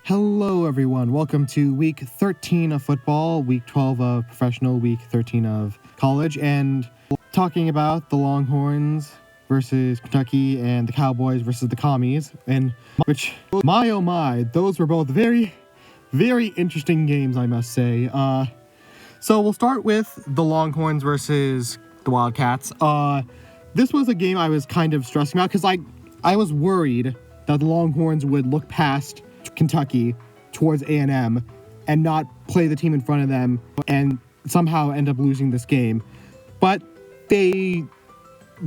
Hello, everyone. Welcome to week 13 of football, week 12 of professional, week 13 of college, and talking about the Longhorns versus Kentucky and the Cowboys versus the Commies, and which, my oh my, those were both very, very interesting games, I must say. So we'll start with the Longhorns versus the Wildcats. This was a game I was kind of stressing out because I was worried that the Longhorns would look past Kentucky towards A&M and not play the team in front of them and somehow end up losing this game. But they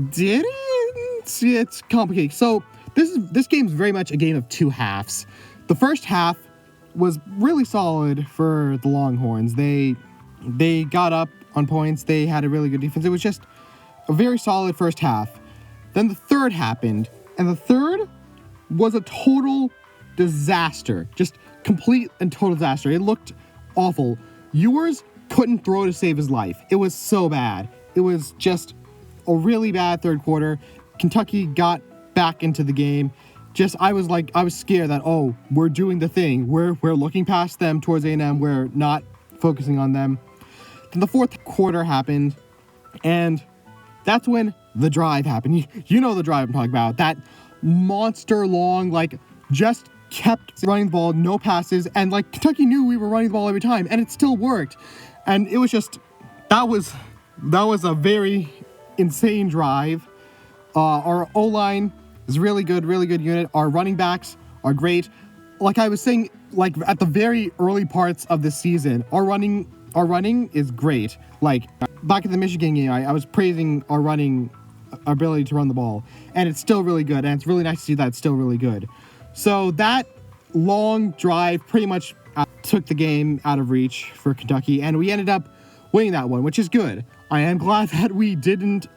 didn't. It's complicated. So this game's very much a game of two halves. The first half was really solid for the Longhorns. They got up on points. They had a really good defense. It was just a very solid first half. Then the third happened, and the third was a total disaster. Just complete and total disaster. It looked awful. Ewers couldn't throw to save his life. It was so bad. It was just a really bad third quarter. Kentucky got back into the game. I was scared that, we're doing the thing. We're looking past them towards A&M. We're not focusing on them. Then the fourth quarter happened, and that's when the drive happened. You know the drive I'm talking about. That monster long, just kept running the ball, no passes, and Kentucky knew we were running the ball every time, and it still worked. And it was just, that was a very insane drive. Our O-line is really good unit. Our running backs are great. Like I was saying, at the very early parts of the season, our running is great. Back in the Michigan game, I was praising our ability to run the ball, and it's still really good, and it's really nice to see that it's still really good. So that long drive pretty much took the game out of reach for Kentucky, and we ended up winning that one, which is good. I am glad that we didn't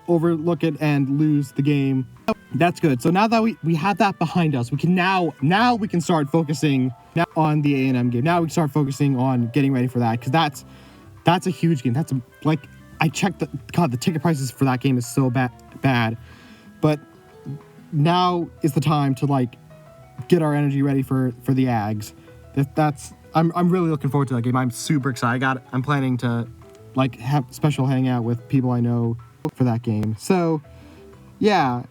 overlook it and lose the game. That's good. So now that we have that behind us, we can now we can start focusing on the A&M game. Now we can start focusing on getting ready for that, because that's a huge game. I checked the ticket prices for that game is so bad, but now is the time to get our energy ready for the Ags. I'm really looking forward to that game. I'm super excited. I'm planning to have special hangout with people I know for that game. So yeah,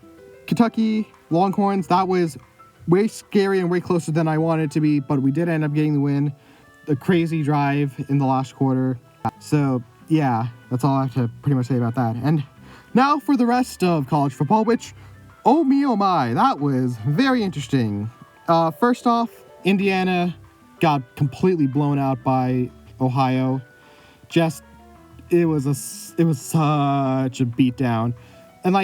Kentucky Longhorns, that was way scary and way closer than I wanted it to be, but we did end up getting the win. The crazy drive in the last quarter. So yeah, that's all I have to pretty much say about that. And now for the rest of college football, which, oh me, oh my, that was very interesting. First off, Indiana got completely blown out by Ohio. It was such a beatdown. And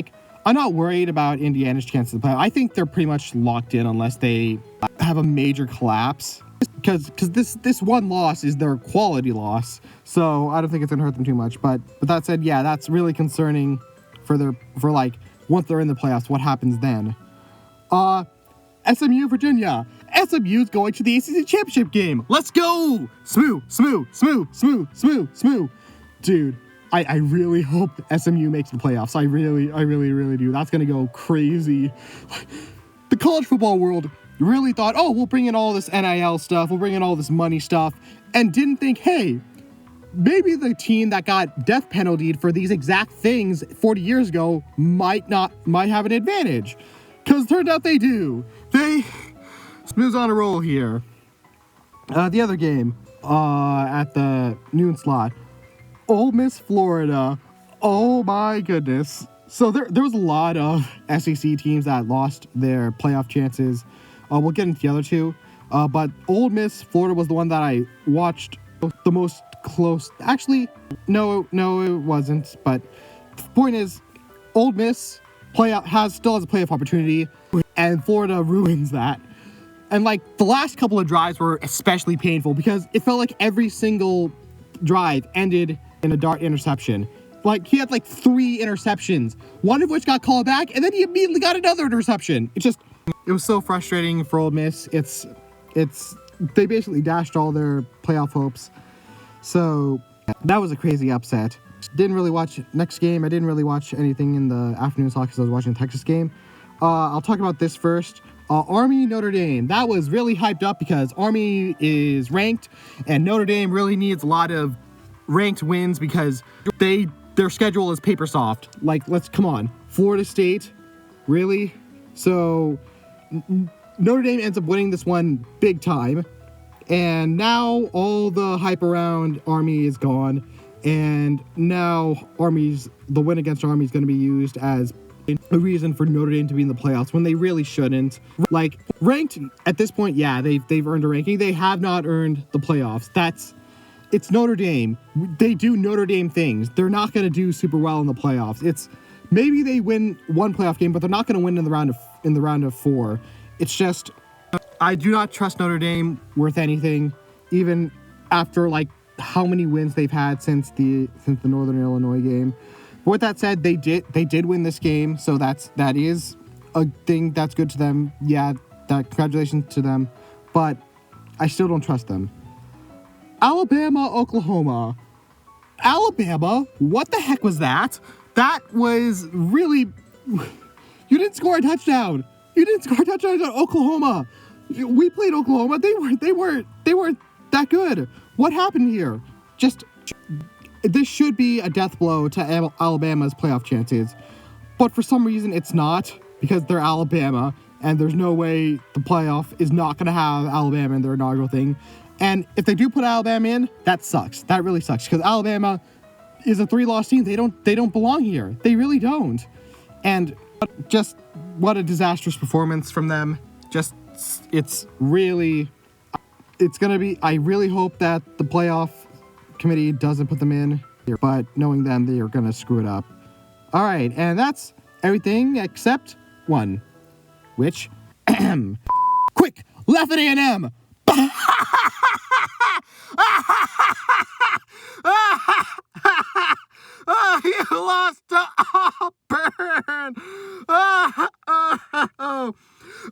I'm not worried about Indiana's chances to play. I think they're pretty much locked in unless they have a major collapse. Because this one loss is their quality loss, so I don't think it's gonna hurt them too much. But that said, yeah, that's really concerning for once they're in the playoffs, what happens then? SMU Virginia. SMU's going to the ACC championship game. Let's go! Smooth. Dude, I really hope SMU makes the playoffs. I really do. That's gonna go crazy. The college football world really thought, we'll bring in all this NIL stuff, we'll bring in all this money stuff, and didn't think, hey, maybe the team that got death penaltied for these exact things 40 years ago might have an advantage. Because turned out they do. Smooth's on a roll here. The other game at the noon slot, Ole Miss, Florida. Oh my goodness. So there was a lot of SEC teams that lost their playoff chances. We'll get into the other two. But Ole Miss, Florida was the one that I watched the most close. Actually, no, it wasn't. But the point is, Ole Miss still has a playoff opportunity, and Florida ruins that. And the last couple of drives were especially painful because it felt like every single drive ended in a dart interception. He had 3 interceptions, one of which got called back, and then he immediately got another interception. It was so frustrating for Ole Miss. They basically dashed all their playoff hopes. So that was a crazy upset. Didn't really watch next game. I didn't really watch anything in the afternoon slot because I was watching the Texas game. I'll talk about this first. Army Notre Dame. That was really hyped up because Army is ranked and Notre Dame really needs a lot of ranked wins because their schedule is paper soft. Like, come on. Florida State, really? So Notre Dame ends up winning this one big time. And now all the hype around Army is gone. And now the win against Army is going to be used as a reason for Notre Dame to be in the playoffs when they really shouldn't. Like, ranked at this point, yeah, they've earned a ranking. They have not earned the playoffs. It's Notre Dame. They do Notre Dame things. They're not going to do super well in the playoffs. Maybe they win one playoff game, but they're not going to win in the round of 4. It's just, I do not trust Notre Dame worth anything, even after like how many wins they've had since the Northern Illinois game. But with that said, they did win this game, so that is a thing that's good to them. Yeah, congratulations to them, but I still don't trust them. Alabama, Oklahoma. Alabama, what the heck was that? That was really... You didn't score a touchdown. You didn't score a touchdown on Oklahoma. We played Oklahoma. They weren't that good. What happened here? This should be a death blow to Alabama's playoff chances. But for some reason, it's not, because they're Alabama, and there's no way the playoff is not going to have Alabama in their inaugural thing. And if they do put Alabama in, that sucks. That really sucks, because Alabama is a 3-loss team. They don't belong here. They really don't. And just what a disastrous performance from them. It's going to be, I really hope that the playoff committee doesn't put them in, but knowing them, they are going to screw it up. All right, and that's everything except one, which, quick, left at A&M. Oh, you lost to Auburn.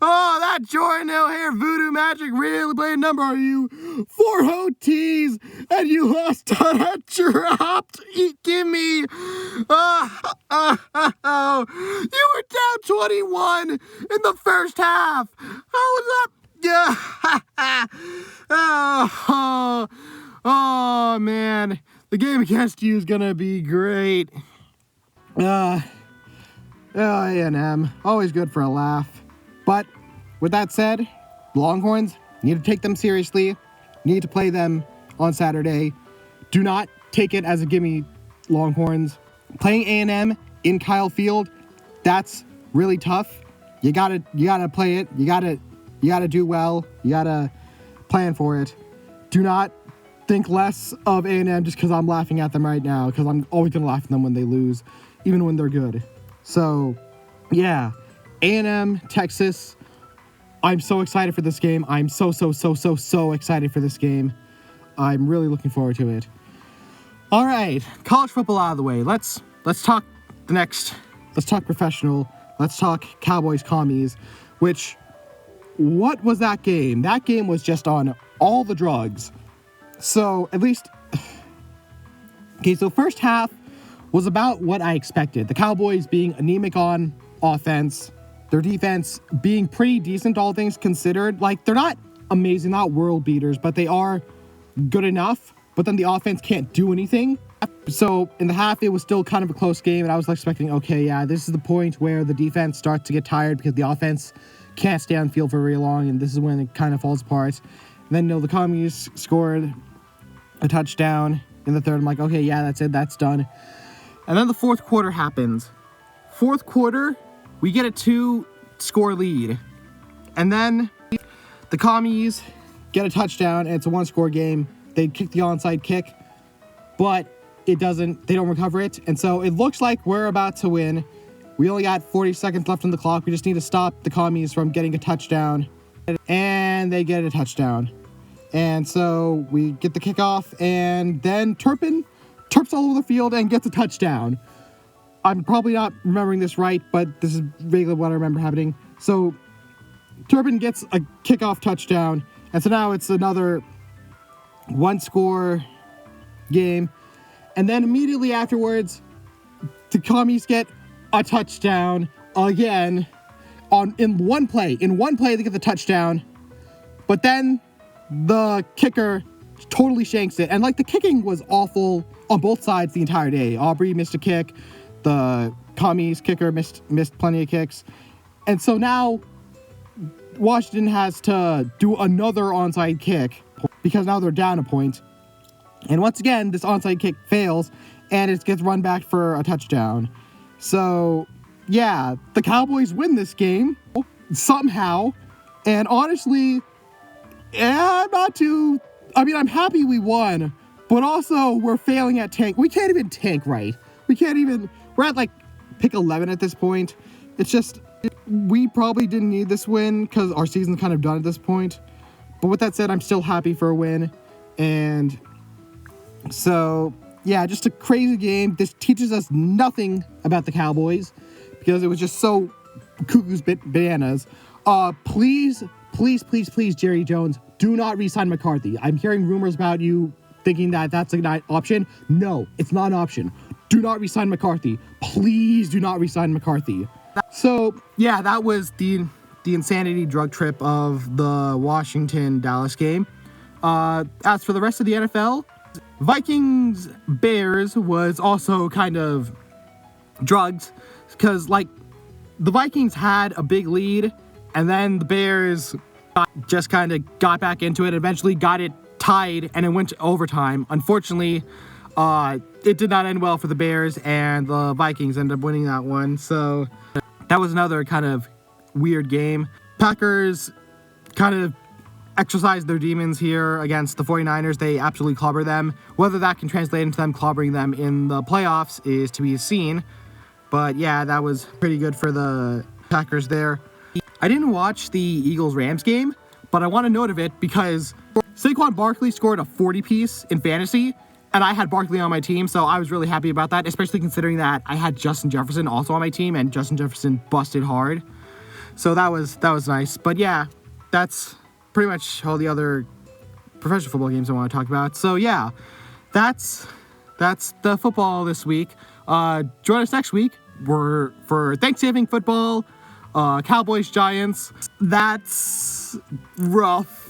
Oh, that Jordan O'Hare voodoo magic really played a number on you. 4 OTs, and you lost on a dropped. Give me. You were down 21 in the first half. How was that? Yeah. Oh, man. The game against you is going to be great. A&M. Always good for a laugh. But with that said, Longhorns, need to take them seriously. Need to play them on Saturday. Do not take it as a gimme, Longhorns. Playing A&M in Kyle Field, that's really tough. You gotta play it. You gotta do well. You gotta plan for it. Do not think less of A&M just because I'm laughing at them right now, because I'm always gonna laugh at them when they lose, even when they're good. So, yeah. A&M, Texas, I'm so excited for this game. I'm so excited for this game. I'm really looking forward to it. All right, college football out of the way. Let's talk let's talk professional. Let's talk Cowboys, Commies, what was that game? That game was just on all the drugs. So, at least, okay, so first half was about what I expected. The Cowboys being anemic on offense, their defense being pretty decent, all things considered. Like, they're not amazing, not world beaters, but they are good enough. But then the offense can't do anything. So in the half, it was still kind of a close game, and I was expecting, okay, yeah, this is the point where the defense starts to get tired because the offense can't stay on the field for very long, and this is when it kind of falls apart. And then, the Commies scored a touchdown in the third. I'm like, okay, yeah, that's it, that's done. And then the fourth quarter happens. Fourth quarter, we get a 2-score lead. And then the Commies get a touchdown, and it's a 1-score game. They kick the onside kick, but they don't recover it. And so it looks like we're about to win. We only got 40 seconds left on the clock. We just need to stop the Commies from getting a touchdown. And they get a touchdown. And so we get the kickoff, and then Turpin turps all over the field and gets a touchdown. I'm probably not remembering this right, but this is vaguely what I remember happening. So Turpin gets a kickoff touchdown, and so now it's another 1-score game. And then immediately afterwards, the Commies get a touchdown again. in one play they get the touchdown, but then the kicker totally shanks it. And like, the kicking was awful on both sides the entire day. Aubrey missed a kick, the Commies kicker missed plenty of kicks, and so now Washington has to do another onside kick because now they're down a point. And once again, this onside kick fails, and it gets run back for a touchdown. So, yeah, the Cowboys win this game somehow. And honestly, I'm happy we won, but also we're failing at tank. We can't even tank right. We're at like pick 11 at this point. It's just, we probably didn't need this win because our season's kind of done at this point. But with that said, I'm still happy for a win. And so, yeah, just a crazy game. This teaches us nothing about the Cowboys because it was just so cuckoo's bananas. Please, Jerry Jones, do not re-sign McCarthy. I'm hearing rumors about you thinking that that's an option. No, it's not an option. Do not re-sign McCarthy. Please do not re-sign McCarthy. So, yeah, that was the insanity drug trip of the Washington-Dallas game. As for the rest of the NFL, Vikings-Bears was also kind of drugs because, like, the Vikings had a big lead, and then the Bears just kind of got back into it, eventually got it tied, and it went to overtime. Unfortunately, it did not end well for the Bears, and the Vikings ended up winning that one. So that was another kind of weird game. Packers kind of exercised their demons here against the 49ers. They absolutely clobbered them. Whether that can translate into them clobbering them in the playoffs is to be seen. But yeah, that was pretty good for the Packers there. I didn't watch the Eagles-Rams game, but I want to note of it because Saquon Barkley scored a 40-piece in fantasy, and I had Barkley on my team, so I was really happy about that, especially considering that I had Justin Jefferson also on my team, and Justin Jefferson busted hard. So that was nice. But yeah, that's pretty much all the other professional football games I want to talk about. So yeah, that's the football this week. Join us next week for Thanksgiving football, Cowboys Giants. That's rough.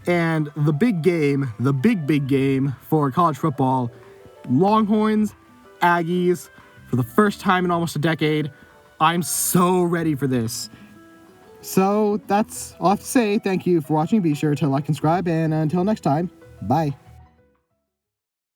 And the big game for college football, Longhorns, Aggies, for the first time in almost a decade. I'm so ready for this. So that's all I have to say. Thank you for watching. Be sure to like and subscribe, and until next time, bye.